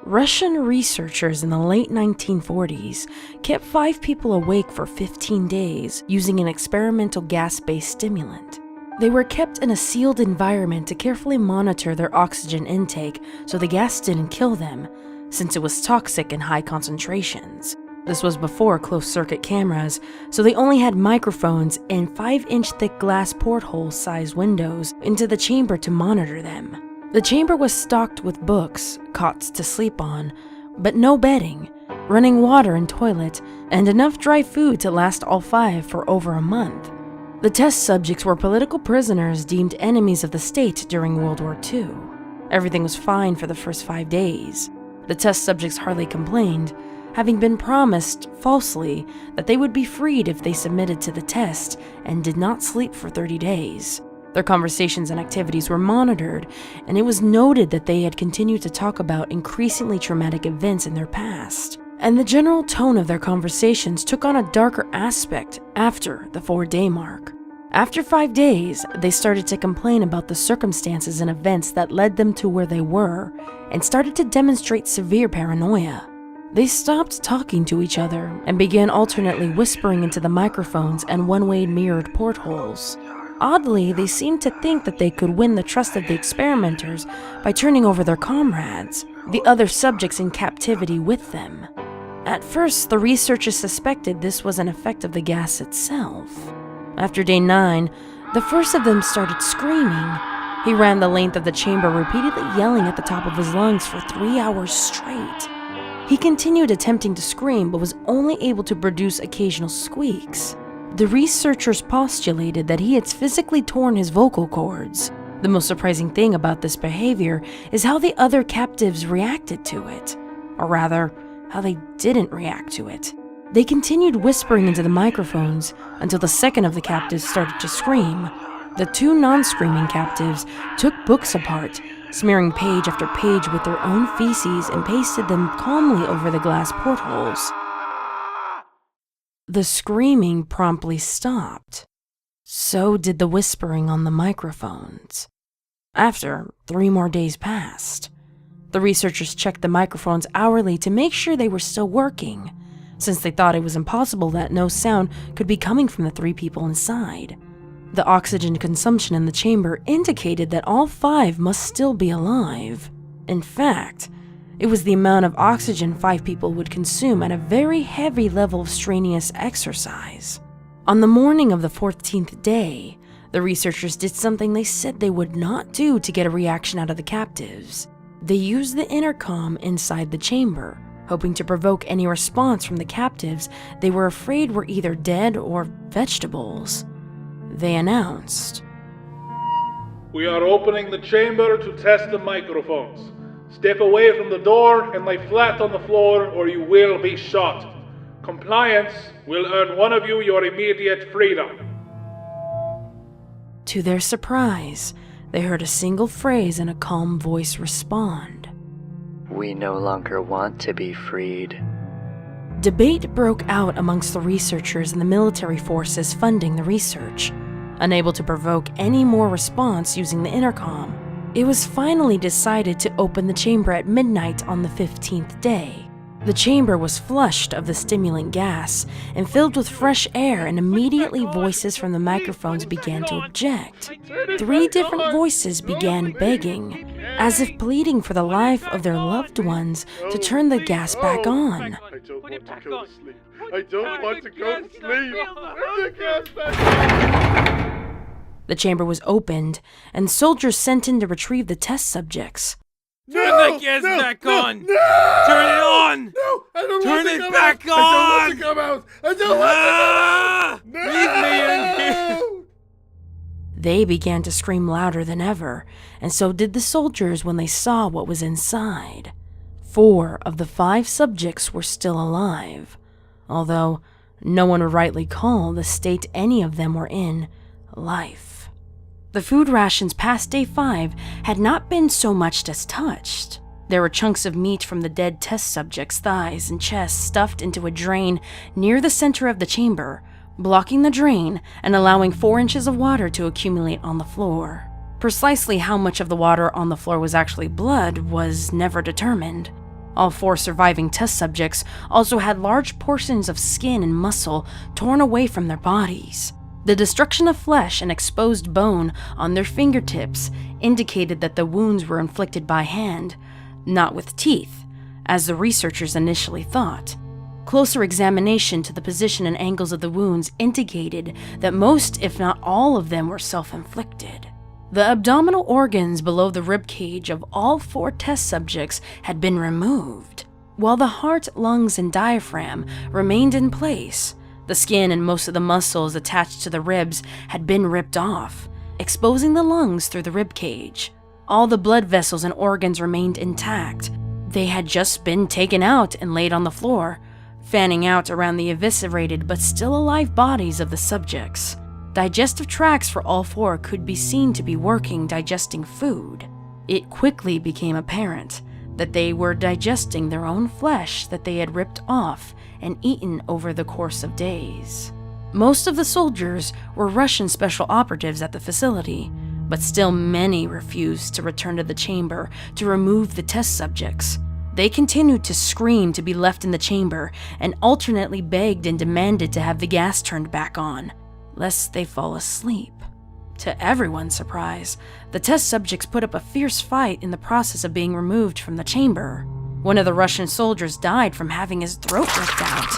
Russian researchers in the late 1940s kept 5 people awake for 15 days using an experimental gas-based stimulant. They were kept in a sealed environment to carefully monitor their oxygen intake so the gas didn't kill them, since it was toxic in high concentrations. This was before closed-circuit cameras, so they only had microphones and 5-inch thick glass porthole-sized windows into the chamber to monitor them. The chamber was stocked with books, cots to sleep on, but no bedding, running water and toilet, and enough dry food to last all 5 for over a month. The test subjects were political prisoners deemed enemies of the state during World War II. Everything was fine for the first 5 days. The test subjects hardly complained, having been promised, falsely, that they would be freed if they submitted to the test and did not sleep for 30 days. Their conversations and activities were monitored, and it was noted that they had continued to talk about increasingly traumatic events in their past. And the general tone of their conversations took on a darker aspect after the 4-day mark. After 5 days, they started to complain about the circumstances and events that led them to where they were, and started to demonstrate severe paranoia. They stopped talking to each other and began alternately whispering into the microphones and one-way mirrored portholes. Oddly, they seemed to think that they could win the trust of the experimenters by turning over their comrades, the other subjects in captivity with them. At first, the researchers suspected this was an effect of the gas itself. After day 9, the first of them started screaming. He ran the length of the chamber, repeatedly yelling at the top of his lungs for 3 hours straight. He continued attempting to scream, but was only able to produce occasional squeaks. The researchers postulated that he had physically torn his vocal cords. The most surprising thing about this behavior is how the other captives reacted to it, or rather, how they didn't react to it. They continued whispering into the microphones until the second of the captives started to scream. The 2 non-screaming captives took books apart, smearing page after page with their own feces, and pasted them calmly over the glass portholes. The screaming promptly stopped. So did the whispering on the microphones. After 3 more days passed, the researchers checked the microphones hourly to make sure they were still working, since they thought it was impossible that no sound could be coming from the 3 people inside. The oxygen consumption in the chamber indicated that all 5 must still be alive. In fact, it was the amount of oxygen 5 people would consume at a very heavy level of strenuous exercise. On the morning of the 14th day, the researchers did something they said they would not do to get a reaction out of the captives. They used the intercom inside the chamber, hoping to provoke any response from the captives they were afraid were either dead or vegetables. They announced, "We are opening the chamber to test the microphones. Step away from the door and lay flat on the floor or you will be shot. Compliance will earn one of you your immediate freedom." To their surprise, they heard a single phrase in a calm voice respond, "We no longer want to be freed." Debate broke out amongst the researchers and the military forces funding the research. Unable to provoke any more response using the intercom, it was finally decided to open the chamber at midnight on the 15th day. The chamber was flushed of the stimulant gas and filled with fresh air, and immediately voices from the microphones began to object. 3 different voices began begging, as if pleading for the life of their loved ones, to turn the gas back on. I don't want to go to sleep. I don't want to go to sleep. Turn the gas back. The chamber was opened, and soldiers sent in to retrieve the test subjects. Turn the gas back on! No! Turn it on! No! I don't Turn want to it come back out. I don't want on! to come out! I don't want to come out! Leave me in here! They began to scream louder than ever, and so did the soldiers when they saw what was inside. 4 of the 5 subjects were still alive, although no one would rightly call the state any of them were in life. The food rations past day 5 had not been so much as touched. There were chunks of meat from the dead test subjects' thighs and chests stuffed into a drain near the center of the chamber, blocking the drain and allowing 4 inches of water to accumulate on the floor. Precisely how much of the water on the floor was actually blood was never determined. All 4 surviving test subjects also had large portions of skin and muscle torn away from their bodies. The destruction of flesh and exposed bone on their fingertips indicated that the wounds were inflicted by hand, not with teeth, as the researchers initially thought. Closer examination to the position and angles of the wounds indicated that most, if not all of them, were self-inflicted. The abdominal organs below the ribcage of all 4 test subjects had been removed, while the heart, lungs, and diaphragm remained in place. The skin and most of the muscles attached to the ribs had been ripped off, exposing the lungs through the ribcage. All the blood vessels and organs remained intact. They had just been taken out and laid on the floor, fanning out around the eviscerated but still alive bodies of the subjects. Digestive tracts for all 4 could be seen to be working, digesting food. It quickly became apparent that they were digesting their own flesh that they had ripped off and eaten over the course of days. Most of the soldiers were Russian special operatives at the facility, but still many refused to return to the chamber to remove the test subjects. They continued to scream to be left in the chamber and alternately begged and demanded to have the gas turned back on, lest they fall asleep. To everyone's surprise, the test subjects put up a fierce fight in the process of being removed from the chamber. One of the Russian soldiers died from having his throat ripped out.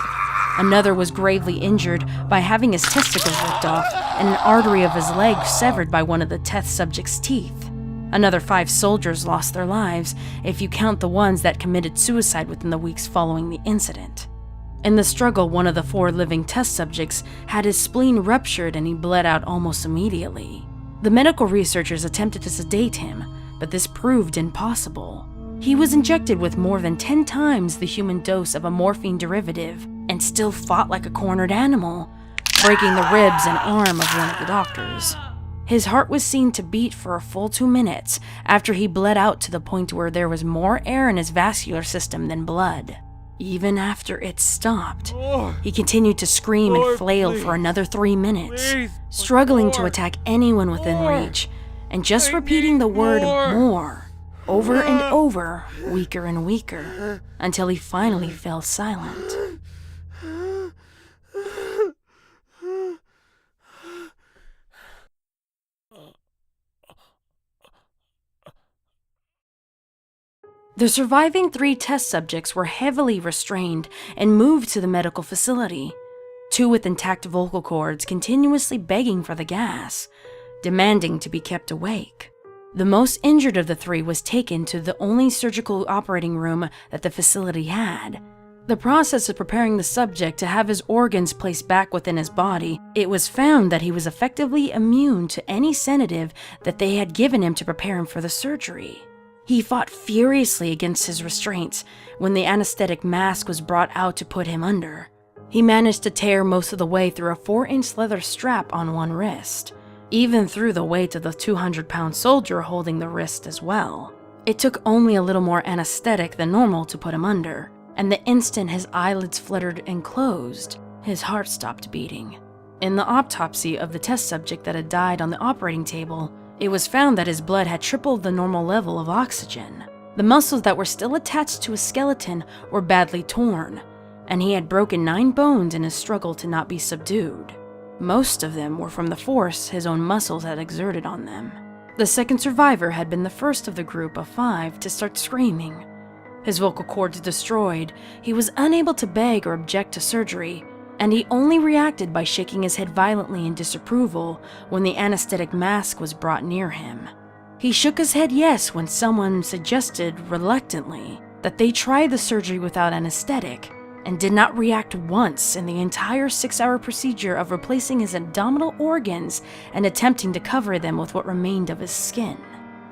Another was gravely injured by having his testicles ripped off and an artery of his leg severed by one of the test subjects' teeth. Another 5 soldiers lost their lives, if you count the ones that committed suicide within the weeks following the incident. In the struggle, one of the 4 living test subjects had his spleen ruptured and he bled out almost immediately. The medical researchers attempted to sedate him, but this proved impossible. He was injected with more than 10 times the human dose of a morphine derivative and still fought like a cornered animal, breaking the ribs and arm of one of the doctors. His heart was seen to beat for a full 2 minutes after he bled out to the point where there was more air in his vascular system than blood. Even after it stopped, he continued to scream and flail for another 3 minutes, struggling to attack anyone within reach, and just repeating the word more over and over, weaker and weaker, until he finally fell silent. The surviving 3 test subjects were heavily restrained and moved to the medical facility, 2 with intact vocal cords continuously begging for the gas, demanding to be kept awake. The most injured of the 3 was taken to the only surgical operating room that the facility had. The process of preparing the subject to have his organs placed back within his body, it was found that he was effectively immune to any sedative that they had given him to prepare him for the surgery. He fought furiously against his restraints when the anesthetic mask was brought out to put him under. He managed to tear most of the way through a 4-inch leather strap on one wrist, even through the weight of the 200-pound soldier holding the wrist as well. It took only a little more anesthetic than normal to put him under, and the instant his eyelids fluttered and closed, his heart stopped beating. In the autopsy of the test subject that had died on the operating table, it was found that his blood had tripled the normal level of oxygen. The muscles that were still attached to his skeleton were badly torn, and he had broken 9 bones in his struggle to not be subdued. Most of them were from the force his own muscles had exerted on them. The second survivor had been the first of the group of 5 to start screaming. His vocal cords destroyed, he was unable to beg or object to surgery, and he only reacted by shaking his head violently in disapproval when the anesthetic mask was brought near him. He shook his head yes when someone suggested, reluctantly, that they try the surgery without anesthetic, and did not react once in the entire 6-hour procedure of replacing his abdominal organs and attempting to cover them with what remained of his skin.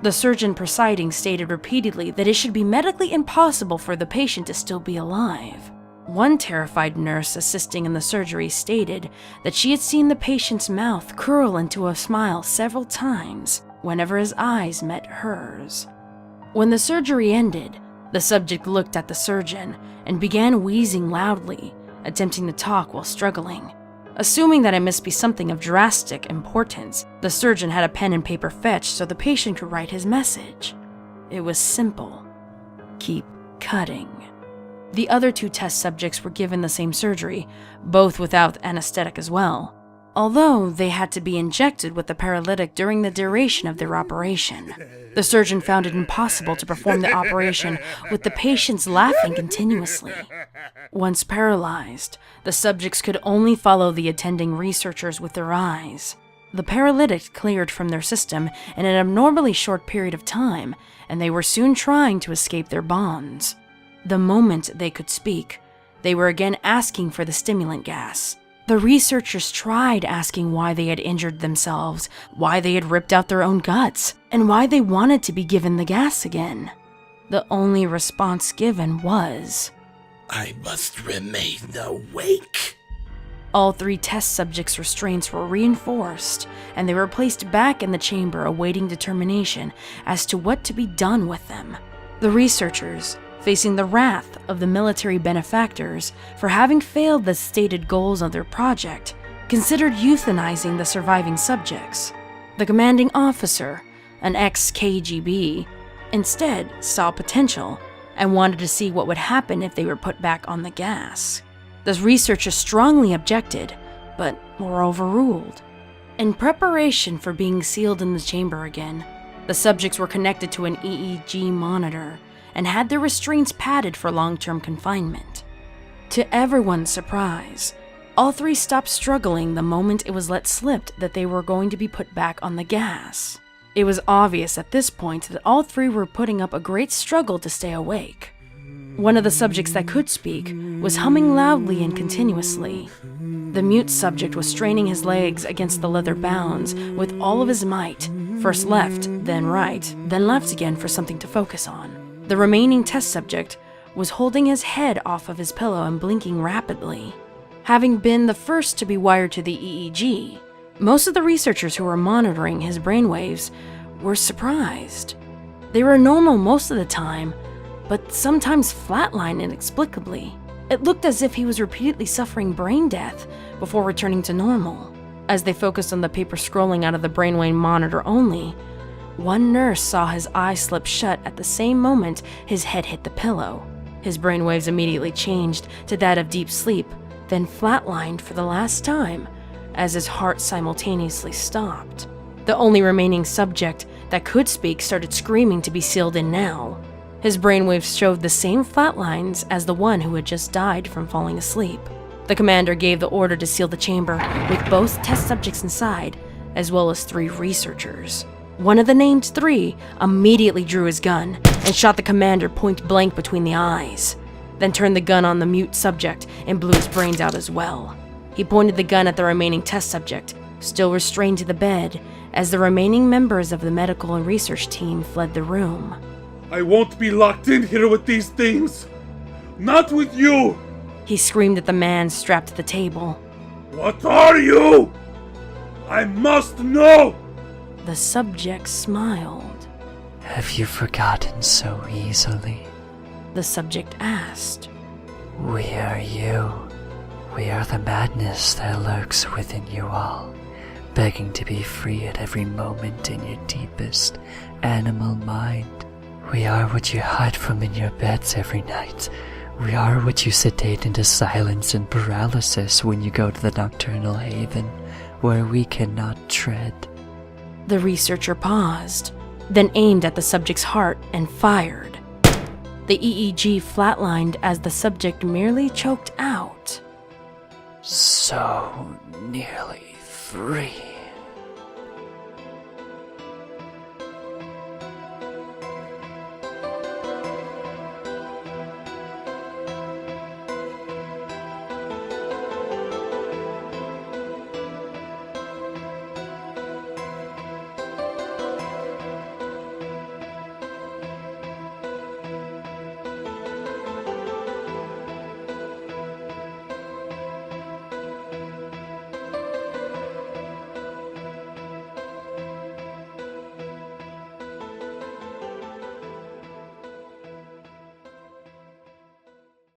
The surgeon presiding stated repeatedly that it should be medically impossible for the patient to still be alive. One terrified nurse assisting in the surgery stated that she had seen the patient's mouth curl into a smile several times whenever his eyes met hers. When the surgery ended, the subject looked at the surgeon and began wheezing loudly, attempting to talk while struggling. Assuming that it must be something of drastic importance, the surgeon had a pen and paper fetched so the patient could write his message. It was simple. Keep cutting. The other 2 test subjects were given the same surgery, both without anesthetic as well, although they had to be injected with the paralytic during the duration of their operation. The surgeon found it impossible to perform the operation with the patients laughing continuously. Once paralyzed, the subjects could only follow the attending researchers with their eyes. The paralytic cleared from their system in an abnormally short period of time, and they were soon trying to escape their bonds. The moment they could speak, they were again asking for the stimulant gas. The researchers tried asking why they had injured themselves, why they had ripped out their own guts, and why they wanted to be given the gas again. The only response given was, "I must remain awake." All 3 test subjects' restraints were reinforced, and they were placed back in the chamber awaiting determination as to what to be done with them. The researchers, facing the wrath of the military benefactors for having failed the stated goals of their project, considered euthanizing the surviving subjects. The commanding officer, an ex-KGB, instead saw potential and wanted to see what would happen if they were put back on the gas. The researchers strongly objected, but were overruled. In preparation for being sealed in the chamber again, the subjects were connected to an EEG monitor and had their restraints padded for long-term confinement. To everyone's surprise, all 3 stopped struggling the moment it was let slip that they were going to be put back on the gas. It was obvious at this point that all 3 were putting up a great struggle to stay awake. One of the subjects that could speak was humming loudly and continuously. The mute subject was straining his legs against the leather bounds with all of his might, first left, then right, then left again for something to focus on. The remaining test subject was holding his head off of his pillow and blinking rapidly. Having been the first to be wired to the EEG, most of the researchers who were monitoring his brainwaves were surprised. They were normal most of the time, but sometimes flatlined inexplicably. It looked as if he was repeatedly suffering brain death before returning to normal. As they focused on the paper scrolling out of the brainwave monitor only, one nurse saw his eyes slip shut at the same moment his head hit the pillow. His brainwaves immediately changed to that of deep sleep, then flatlined for the last time as his heart simultaneously stopped. The only remaining subject that could speak started screaming to be sealed in now. His brainwaves showed the same flat lines as the one who had just died from falling asleep. The commander gave the order to seal the chamber with both test subjects inside, as well as 3 researchers. One of the named 3 immediately drew his gun and shot the commander point blank between the eyes, then turned the gun on the mute subject and blew his brains out as well. He pointed the gun at the remaining test subject, still restrained to the bed, as the remaining members of the medical and research team fled the room. I won't be locked in here with these things. Not with you. He screamed at the man strapped to the table. What are you? I must know. The subject smiled. Have you forgotten so easily? The subject asked. We are you. We are the madness that lurks within you all, begging to be free at every moment in your deepest animal mind. We are what you hide from in your beds every night. We are what you sedate into silence and paralysis when you go to the nocturnal haven where we cannot tread. The researcher paused, then aimed at the subject's heart and fired. The EEG flatlined as the subject merely choked out. So nearly free.